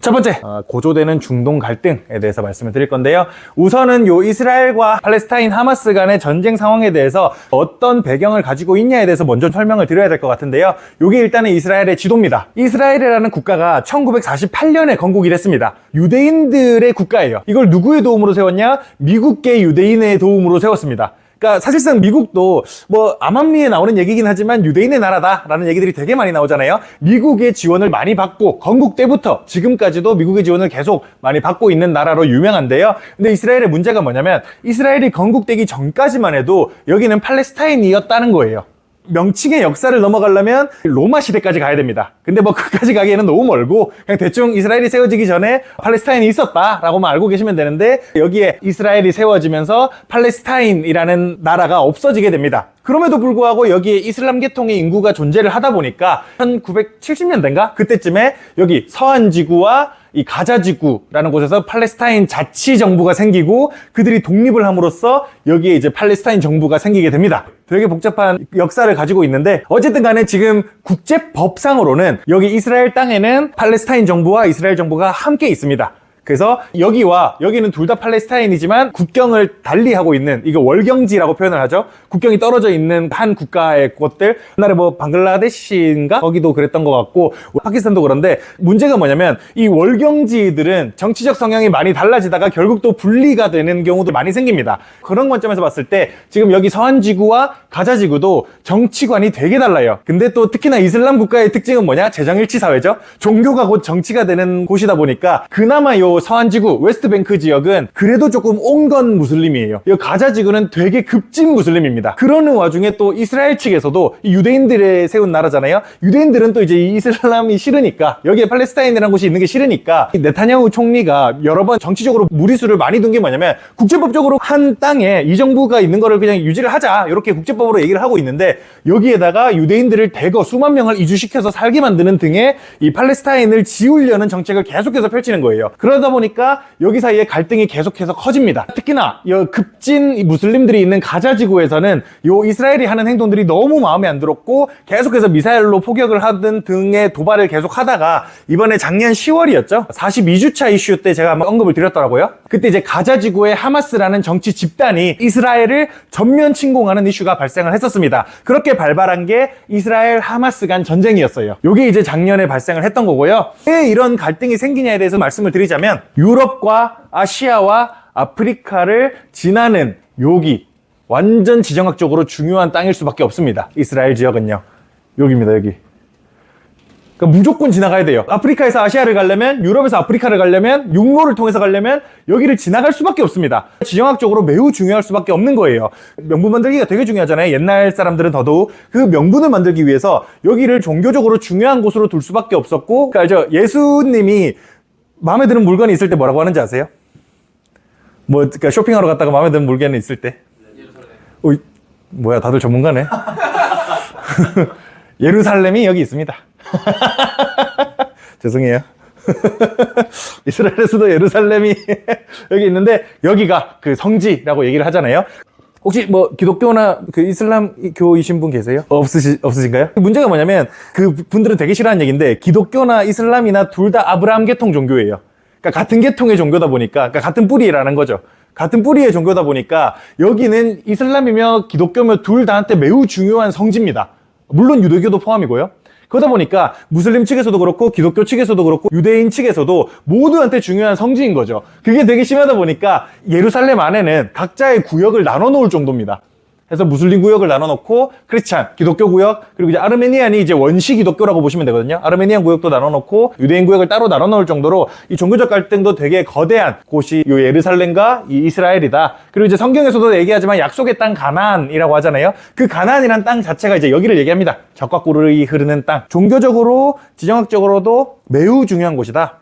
첫 번째, 고조되는 중동 갈등에 대해서 말씀을 드릴 건데요. 우선은 요 이스라엘과 팔레스타인 하마스 간의 전쟁 상황에 대해서 어떤 배경을 가지고 있냐에 대해서 먼저 설명을 드려야 될 것 같은데요. 요게 일단은 이스라엘의 지도입니다. 이스라엘이라는 국가가 1948년에 건국이 됐습니다. 유대인들의 국가예요. 이걸 누구의 도움으로 세웠냐? 미국계 유대인의 도움으로 세웠습니다. 그러니까 사실상 미국도 뭐 암암리에 나오는 얘기긴 하지만 유대인의 나라다라는 얘기들이 되게 많이 나오잖아요. 미국의 지원을 많이 받고 건국 때부터 지금까지도 미국의 지원을 계속 많이 받고 있는 나라로 유명한데요. 근데 이스라엘의 문제가 뭐냐면 이스라엘이 건국되기 전까지만 해도 여기는 팔레스타인이었다는 거예요. 명칭의 역사를 넘어가려면 로마 시대까지 가야 됩니다. 근데 뭐 그까지 가기에는 너무 멀고 그냥 대충 이스라엘이 세워지기 전에 팔레스타인이 있었다라고만 알고 계시면 되는데 여기에 이스라엘이 세워지면서 팔레스타인이라는 나라가 없어지게 됩니다. 그럼에도 불구하고 여기에 이슬람 계통의 인구가 존재를 하다 보니까 1970년대인가? 그때쯤에 여기 서한지구와 이 가자지구라는 곳에서 팔레스타인 자치정부가 생기고 그들이 독립을 함으로써 여기에 이제 팔레스타인 정부가 생기게 됩니다. 되게 복잡한 역사를 가지고 있는데 어쨌든 간에 지금 국제법상으로는 여기 이스라엘 땅에는 팔레스타인 정부와 이스라엘 정부가 함께 있습니다. 그래서 여기와 여기는 둘 다 팔레스타인이지만 국경을 달리하고 있는, 이거 월경지라고 표현을 하죠. 국경이 떨어져 있는 한 국가의 곳들, 옛날에 뭐 방글라데시인가? 거기도 그랬던 것 같고 파키스탄도 그런데 문제가 뭐냐면 이 월경지들은 정치적 성향이 많이 달라지다가 결국 또 분리가 되는 경우도 많이 생깁니다. 그런 관점에서 봤을 때 지금 여기 서한지구와 가자지구도 정치관이 되게 달라요. 근데 또 특히나 이슬람 국가의 특징은 뭐냐? 재정일치 사회죠. 종교가 곧 정치가 되는 곳이다 보니까 그나마 요 서한지구, 웨스트뱅크 지역은 그래도 조금 온건 무슬림이에요. 이 가자지구는 되게 급진 무슬림입니다. 그러는 와중에 또 이스라엘 측에서도 유대인들의 세운 나라잖아요. 유대인들은 또 이제 이 이슬람이 싫으니까, 여기에 팔레스타인이라는 곳이 있는 게 싫으니까 네타냐후 총리가 여러 번 정치적으로 무리수를 많이 둔 게 뭐냐면 국제법적으로 한 땅에 이 정부가 있는 거를 그냥 유지를 하자, 이렇게 국제법으로 얘기를 하고 있는데 여기에다가 유대인들을 대거 수만 명을 이주시켜서 살게 만드는 등의 이 팔레스타인을 지우려는 정책을 계속해서 펼치는 거예요. 그러다 보니까 여기 사이에 갈등이 계속해서 커집니다. 특히나 이 급진 무슬림들이 있는 가자지구에서는 요 이스라엘이 하는 행동들이 너무 마음에 안 들었고 계속해서 미사일로 포격을 하든 등의 도발을 계속 하다가 이번에 작년 10월이었죠. 42주차 이슈 때 제가 한번 언급을 드렸더라고요. 그때 이제 가자지구의 하마스라는 정치 집단이 이스라엘을 전면 침공하는 이슈가 발생을 했었습니다. 그렇게 발발한 게 이스라엘 하마스 간 전쟁이었어요. 요게 이제 작년에 발생을 했던 거고요. 왜 이런 갈등이 생기냐에 대해서 말씀을 드리자면 유럽과 아시아와 아프리카를 지나는 여기 완전 지정학적으로 중요한 땅일 수밖에 없습니다. 이스라엘 지역은요. 여기입니다, 여기. 그러니까 무조건 지나가야 돼요. 아프리카에서 아시아를 가려면, 유럽에서 아프리카를 가려면, 육로를 통해서 가려면 여기를 지나갈 수밖에 없습니다. 지정학적으로 매우 중요할 수밖에 없는 거예요. 명분 만들기가 되게 중요하잖아요. 옛날 사람들은 더더욱 그 명분을 만들기 위해서 여기를 종교적으로 중요한 곳으로 둘 수밖에 없었고, 그러니까 알죠? 예수님이 마음에 드는 물건이 있을 때 뭐라고 하는지 아세요? 뭐, 그러니까 쇼핑하러 갔다가 마음에 드는 물건이 있을 때? 뭐야, 다들 전문가네. 예루살렘이 여기 있습니다. 죄송해요. 이스라엘에서도 예루살렘이 여기 있는데 여기가 그 성지라고 얘기를 하잖아요. 혹시 뭐 기독교나 그 이슬람교이신 분 계세요? 없으신가요? 문제가 뭐냐면 그 분들은 되게 싫어하는 얘기인데 기독교나 이슬람이나 둘 다 아브라함 계통 종교예요. 그러니까 같은 계통의 종교다 보니까, 그러니까 같은 뿌리라는 거죠. 같은 뿌리의 종교다 보니까 여기는 이슬람이며 기독교며 둘 다한테 매우 중요한 성지입니다. 물론 유대교도 포함이고요. 그러다 보니까 무슬림 측에서도 그렇고 기독교 측에서도 그렇고 유대인 측에서도 모두한테 중요한 성지인 거죠. 그게 되게 심하다 보니까 예루살렘 안에는 각자의 구역을 나눠 놓을 정도입니다. 그래서 무슬림 구역을 나눠놓고 크리스찬, 기독교 구역, 그리고 이제 아르메니안이 이제 원시 기독교라고 보시면 되거든요. 아르메니안 구역도 나눠놓고 유대인 구역을 따로 나눠놓을 정도로 이 종교적 갈등도 되게 거대한 곳이 요 예루살렘과 이 이스라엘이다. 그리고 이제 성경에서도 얘기하지만 약속의 땅 가나안이라고 하잖아요. 그 가나안이란 땅 자체가 이제 여기를 얘기합니다. 적과 꿀이 흐르는 땅. 종교적으로, 지정학적으로도 매우 중요한 곳이다.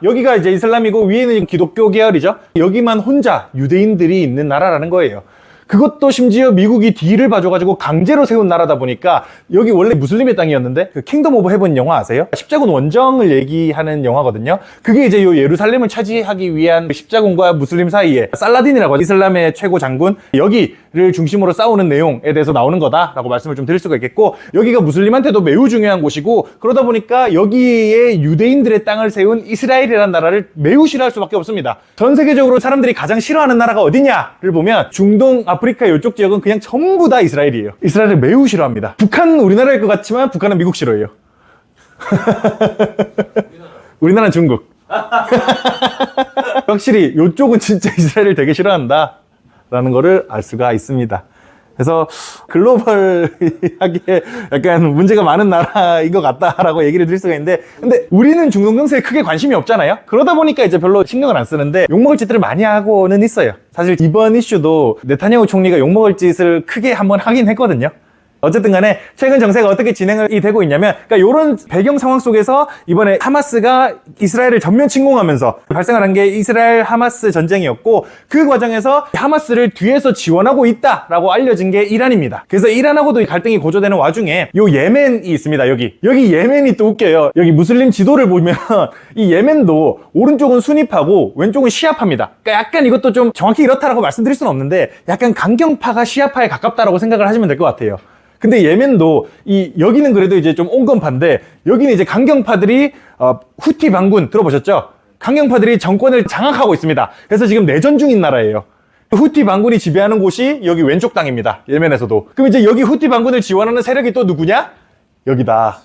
여기가 이제 이슬람이고 위에는 기독교 계열이죠. 여기만 혼자 유대인들이 있는 나라라는 거예요. 그것도 심지어 미국이 뒤를 봐줘가지고 강제로 세운 나라다 보니까 여기 원래 무슬림의 땅이었는데 그 킹덤 오브 헤븐 영화 아세요? 십자군 원정을 얘기하는 영화거든요. 그게 이제 요 예루살렘을 차지하기 위한 십자군과 무슬림 사이에 살라딘이라고 하죠. 이슬람의 최고 장군. 여기 를 중심으로 싸우는 내용에 대해서 나오는 거다라고 말씀을 좀 드릴 수가 있겠고, 여기가 무슬림한테도 매우 중요한 곳이고, 그러다 보니까 여기에 유대인들의 땅을 세운 이스라엘이라는 나라를 매우 싫어할 수밖에 없습니다. 전 세계적으로 사람들이 가장 싫어하는 나라가 어디냐를 보면 중동, 아프리카 이쪽 지역은 그냥 전부 다 이스라엘이에요. 이스라엘을 매우 싫어합니다. 북한은 우리나라일 것 같지만 북한은 미국 싫어해요. 우리나라는 중국. 확실히 이쪽은 진짜 이스라엘을 되게 싫어한다 라는 거를 알 수가 있습니다. 그래서 글로벌하게 약간 문제가 많은 나라인 것 같다라고 얘기를 드릴 수가 있는데, 근데 우리는 중동 정세에 크게 관심이 없잖아요. 그러다 보니까 이제 별로 신경을 안 쓰는데 욕먹을 짓들을 많이 하고는 있어요. 사실 이번 이슈도 네타냐후 총리가 욕먹을 짓을 크게 한번 하긴 했거든요. 어쨌든 간에 최근 정세가 어떻게 진행이 되고 있냐면, 그러니까 이런 배경 상황 속에서 이번에 하마스가 이스라엘을 전면 침공하면서 발생을 한 게 이스라엘 하마스 전쟁이었고, 그 과정에서 하마스를 뒤에서 지원하고 있다라고 알려진 게 이란입니다. 그래서 이란하고도 갈등이 고조되는 와중에 요 예멘이 있습니다. 여기 예멘이 또 웃겨요. 여기 무슬림 지도를 보면 이 예멘도 오른쪽은 수니파고 왼쪽은 시아파입니다. 그러니까 약간 이것도 좀 정확히 이렇다라고 말씀드릴 수는 없는데, 약간 강경파가 시아파에 가깝다라고 생각을 하시면 될 것 같아요. 근데 예멘도 여기는 그래도 이제 좀 온건파인데, 여기는 이제 강경파들이 후티 반군 들어보셨죠? 강경파들이 정권을 장악하고 있습니다. 그래서 지금 내전 중인 나라예요. 후티 반군이 지배하는 곳이 여기 왼쪽 땅입니다. 예멘에서도. 그럼 이제 여기 후티 반군을 지원하는 세력이 또 누구냐? 여기다.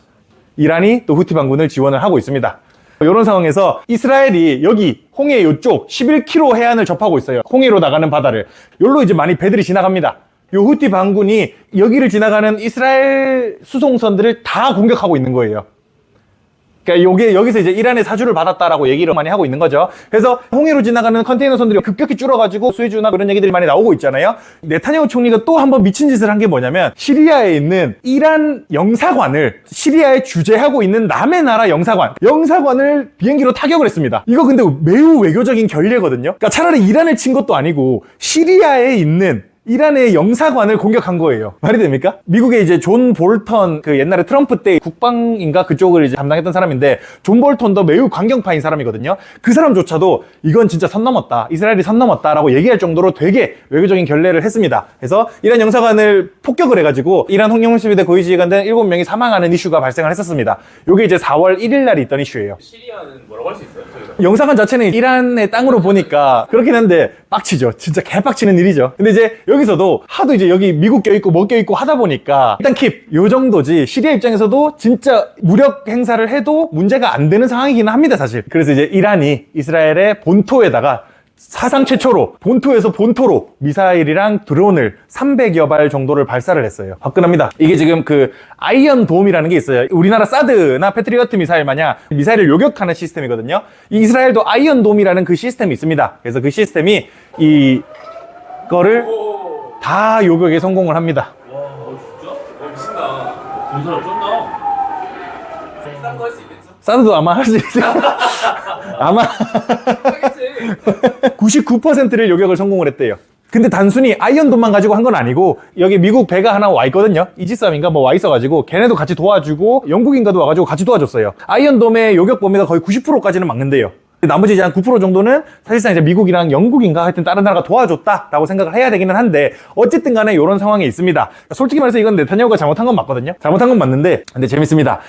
이란이 또 후티 반군을 지원을 하고 있습니다. 이런 상황에서 이스라엘이 여기 홍해 이쪽 11km 해안을 접하고 있어요. 홍해로 나가는 바다를. 여기로 이제 많이 배들이 지나갑니다. 요 후티 반군이 여기를 지나가는 이스라엘 수송선들을 다 공격하고 있는 거예요. 그러니까 요게 여기서 이제 이란의 사주를 받았다라고 얘기를 많이 하고 있는 거죠. 그래서 홍해로 지나가는 컨테이너선들이 급격히 줄어가지고 스웨즈나 그런 얘기들이 많이 나오고 있잖아요. 네타냐후 총리가 또 한 번 미친 짓을 한 게 뭐냐면, 시리아에 있는 이란 영사관을, 시리아에 주재하고 있는 남의 나라 영사관을 비행기로 타격을 했습니다. 이거 근데 매우 외교적인 결례거든요. 그러니까 차라리 이란을 친 것도 아니고 시리아에 있는 이란의 영사관을 공격한 거예요. 말이 됩니까? 미국의 이제 존 볼턴, 그 옛날에 트럼프 때 국방인가 그쪽을 이제 담당했던 사람인데, 존 볼턴도 매우 강경파인 사람이거든요. 그 사람조차도 이건 진짜 선 넘었다, 이스라엘이 선 넘었다라고 얘기할 정도로 되게 외교적인 결례를 했습니다. 그래서 이란 영사관을 폭격을 해가지고 이란 홍영시비대 고위지휘관들 7명이 사망하는 이슈가 발생을 했었습니다. 이게 이제 4월 1일 날 있던 이슈예요. 시리아는 뭐라고 할 수 있어요? 영사관 자체는 이란의 땅으로 보니까 그렇긴 한데 빡치죠. 진짜 개빡치는 일이죠. 근데 이제 여기서도 하도 이제 여기 미국 껴있고 뭐 껴있고 하다 보니까 일단 킵! 요 정도지, 시리아 입장에서도 진짜 무력 행사를 해도 문제가 안 되는 상황이긴 합니다, 사실. 그래서 이제 이란이 이스라엘의 본토에다가 사상 최초로 본토에서 본토로 미사일이랑 드론을 300여 발 정도를 발사를 했어요. 화끈합니다. 이게 지금 그 아이언돔이라는 게 있어요. 우리나라 사드나 패트리어트 미사일 마냥 미사일을 요격하는 시스템이거든요. 이 이스라엘도 아이언돔이라는 그 시스템이 있습니다. 그래서 그 시스템이 이거를 다 요격에 성공을 합니다. 와, 진짜? 미친다. 돈 사람 쩐다. 싼 거 할 수 있겠죠? 사드도 아마 할 수 있어요. 아마 하겠지. 99%를 요격을 성공을 했대요. 근데 단순히 아이언돔만 가지고 한 건 아니고, 여기 미국 배가 하나 와 있거든요. 이지스함인가 뭐 와 있어가지고 걔네도 같이 도와주고, 영국인가도 와가지고 같이 도와줬어요. 아이언돔의 요격 범위가 거의 90%까지는 막는데요. 나머지 이제 한 9% 정도는 사실상 이제 미국이랑 영국인가 하여튼 다른 나라가 도와줬다라고 생각을 해야 되기는 한데, 어쨌든 간에 이런 상황이 있습니다. 솔직히 말해서 이건 네타냐후가 잘못한 건 맞거든요. 잘못한 건 맞는데, 근데 재밌습니다.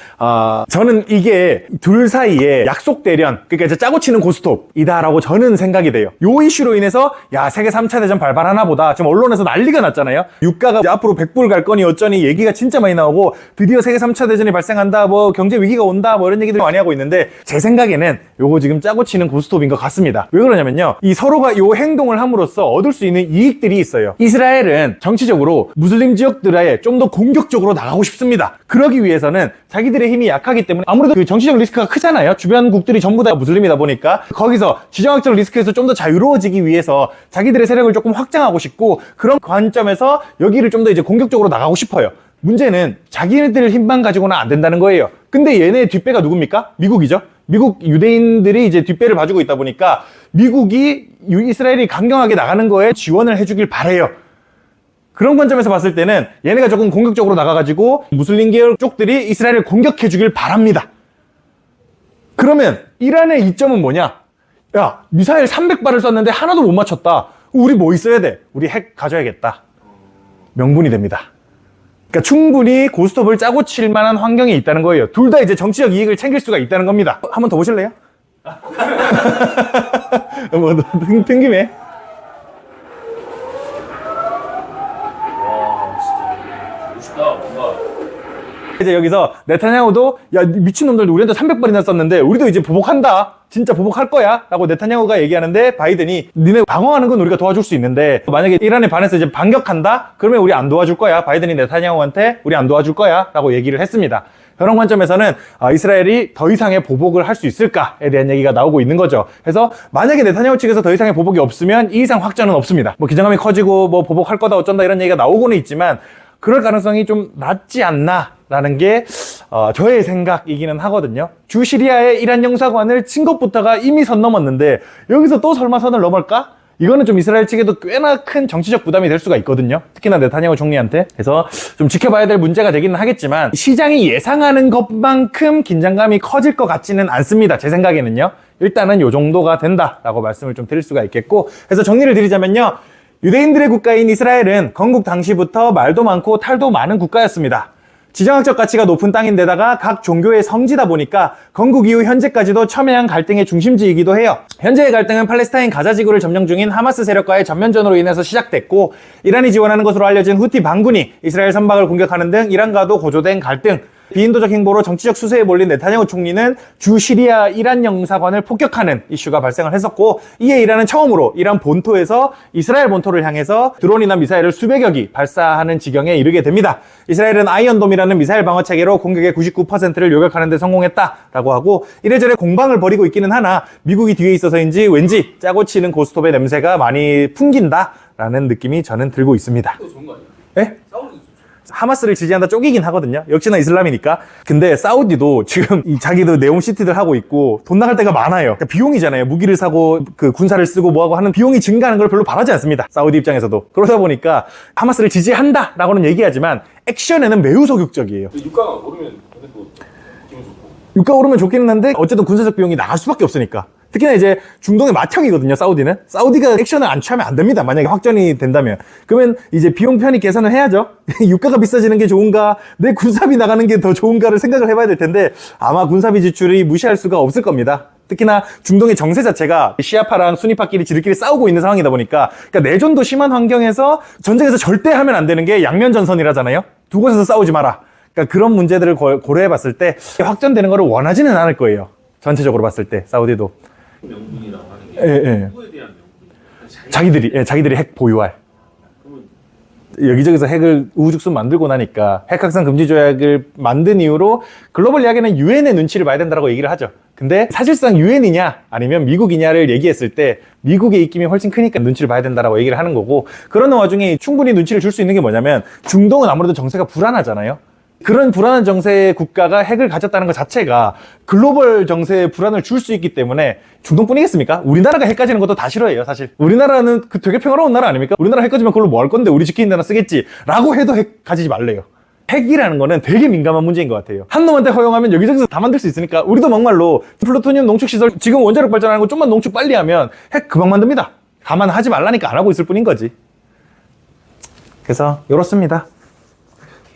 저는 이게 둘 사이에 약속 대련, 그러니까 이제 짜고 치는 고스톱이다라고 저는 생각이 돼요. 요 이슈로 인해서 야, 세계 3차 대전 발발하나 보다, 지금 언론에서 난리가 났잖아요. 유가가 앞으로 100불 갈 거니 어쩌니 얘기가 진짜 많이 나오고, 드디어 세계 3차 대전이 발생한다, 뭐 경제 위기가 온다, 뭐 이런 얘기들 많이 하고 있는데, 제 생각에는 요거 지금 짜고 치는 고스톱인 것 같습니다. 왜 그러냐면요, 이 서로가 요 행동을 함으로써 얻을 수 있는 이익들이 있어요. 이스라엘은 정치적으로 무슬림 지역들에 좀 더 공격적으로 나가고 싶습니다. 그러기 위해서는 자기들의 힘이 약하기 때문에, 아무래도 그 정치적 리스크가 크잖아요. 주변 국들이 전부 다 무슬림이다 보니까 거기서 지정학적 리스크에서 좀 더 자유로워지기 위해서 자기들의 세력을 조금 확장하고 싶고, 그런 관점에서 여기를 좀 더 이제 공격적으로 나가고 싶어요. 문제는 자기네들 힘만 가지고는 안 된다는 거예요. 근데 얘네의 뒷배가 누굽니까? 미국이죠. 미국 유대인들이 이제 뒷배를 봐주고 있다 보니까 미국이 이스라엘이 강경하게 나가는 거에 지원을 해주길 바래요. 그런 관점에서 봤을 때는 얘네가 조금 공격적으로 나가가지고 무슬림 계열 쪽들이 이스라엘을 공격해주길 바랍니다. 그러면 이란의 이점은 뭐냐? 야, 미사일 300발을 쐈는데 하나도 못 맞췄다. 우리 뭐 있어야 돼? 우리 핵 가져야겠다. 명분이 됩니다. 그러니까 충분히 고스톱을 짜고 칠 만한 환경이 있다는 거예요. 둘 다 이제 정치적 이익을 챙길 수가 있다는 겁니다. 한 번 더 보실래요? 뭐, 튕김에. 와 진짜 멋있다 뭔가. 이제 여기서 네타냐후도 야 미친놈들 우리한테 300발이나 썼는데 우리도 이제 보복한다. 진짜 보복할 거야 라고 네타냐후가 얘기하는데 바이든이 니네 방어하는 건 우리가 도와줄 수 있는데 만약에 이란에 반해서 이제 반격한다? 그러면 우리 안 도와줄 거야. 바이든이 네타냐후한테 우리 안 도와줄 거야 라고 얘기를 했습니다. 그런 관점에서는 이스라엘이 더 이상의 보복을 할 수 있을까에 대한 얘기가 나오고 있는 거죠. 그래서 만약에 네타냐후 측에서 더 이상의 보복이 없으면 이 이상 확전은 없습니다. 뭐 기장감이 커지고 뭐 보복할 거다 어쩐다 이런 얘기가 나오고는 있지만 그럴 가능성이 좀 낮지 않나 라는 게 저의 생각이기는 하거든요. 주 시리아의 이란 영사관을 친 것부터가 이미 선 넘었는데 여기서 또 설마 선을 넘을까? 이거는 좀 이스라엘 측에도 꽤나 큰 정치적 부담이 될 수가 있거든요. 특히나 네타냐후 총리한테. 그래서 좀 지켜봐야 될 문제가 되기는 하겠지만 시장이 예상하는 것만큼 긴장감이 커질 것 같지는 않습니다. 제 생각에는요. 일단은 요 정도가 된다라고 말씀을 좀 드릴 수가 있겠고, 그래서 정리를 드리자면요. 유대인들의 국가인 이스라엘은 건국 당시부터 말도 많고 탈도 많은 국가였습니다. 지정학적 가치가 높은 땅인데다가 각 종교의 성지다 보니까 건국 이후 현재까지도 첨예한 갈등의 중심지이기도 해요. 현재의 갈등은 팔레스타인 가자 지구를 점령 중인 하마스 세력과의 전면전으로 인해서 시작됐고, 이란이 지원하는 것으로 알려진 후티 반군이 이스라엘 선박을 공격하는 등 이란과도 고조된 갈등, 비인도적 행보로 정치적 수세에 몰린 네타냐후 총리는 주 시리아 이란 영사관을 폭격하는 이슈가 발생을 했었고, 이에 이란은 처음으로 이란 본토에서 이스라엘 본토를 향해서 드론이나 미사일을 수백여 기 발사하는 지경에 이르게 됩니다. 이스라엘은 아이언돔이라는 미사일 방어 체계로 공격의 99%를 요격하는 데 성공했다라고 하고, 이래저래 공방을 벌이고 있기는 하나 미국이 뒤에 있어서인지 왠지 짜고 치는 고스톱의 냄새가 많이 풍긴다라는 느낌이 저는 들고 있습니다. 또 좋은 거 아니야? 예? 싸우는 게 좋죠. 하마스를 지지한다 쪼기긴 하거든요. 역시나 이슬람이니까. 근데 사우디도 지금 자기도 네옴시티들 하고 있고 돈 나갈 때가 많아요. 그러니까 비용이잖아요. 무기를 사고 그 군사를 쓰고 뭐하고 하는 비용이 증가하는 걸 별로 바라지 않습니다. 사우디 입장에서도. 그러다 보니까 하마스를 지지한다라고는 얘기하지만 액션에는 매우 소극적이에요. 유가가 오르면 근데 또 기분 좋고. 유가 오르면 좋기는 한데 어쨌든 군사적 비용이 나갈 수밖에 없으니까. 특히나 이제 중동의 맏형이거든요, 사우디는. 사우디가 액션을 안 취하면 안 됩니다. 만약에 확전이 된다면. 그러면 이제 비용 편익 계산을 해야죠. 유가가 비싸지는 게 좋은가, 내 군사비 나가는 게 더 좋은가를 생각을 해봐야 될 텐데 아마 군사비 지출이 무시할 수가 없을 겁니다. 특히나 중동의 정세 자체가 시아파랑 수니파끼리 지들끼리 싸우고 있는 상황이다 보니까, 그러니까 내전도 심한 환경에서 전쟁에서 절대 하면 안 되는 게 양면전선이라잖아요. 두 곳에서 싸우지 마라. 그러니까 그런 문제들을 고려해 봤을 때 확전되는 거를 원하지는 않을 거예요. 전체적으로 봤을 때 사우디도. 명분이라고 하는 게 누구에 대한 명분? 자기들이 핵 보유할. 여기저기서 핵을 우후죽순 만들고 나니까 핵확산 금지 조약을 만든 이후로 글로벌 이야기는 유엔의 눈치를 봐야 된다고 얘기를 하죠. 근데 사실상 유엔이냐 아니면 미국이냐를 얘기했을 때 미국의 입김이 훨씬 크니까 눈치를 봐야 된다라고 얘기를 하는 거고, 그러는 와중에 충분히 눈치를 줄 수 있는 게 뭐냐면 중동은 아무래도 정세가 불안하잖아요. 그런 불안한 정세의 국가가 핵을 가졌다는 것 자체가 글로벌 정세에 불안을 줄 수 있기 때문에, 중동뿐이겠습니까? 우리나라가 핵 가지는 것도 다 싫어해요, 사실. 우리나라는 되게 평화로운 나라 아닙니까? 우리나라 핵 가지면 그걸로 뭐 할 건데 우리 지키는 데나 쓰겠지 라고 해도 핵 가지지 말래요. 핵이라는 거는 되게 민감한 문제인 것 같아요. 한 놈한테 허용하면 여기저기서 다 만들 수 있으니까 우리도 막말로 플루토늄 농축시설 지금 원자력 발전하는 거 좀만 농축 빨리 하면 핵 금방 만듭니다. 가만 하지 말라니까 안 하고 있을 뿐인 거지. 그래서 이렇습니다.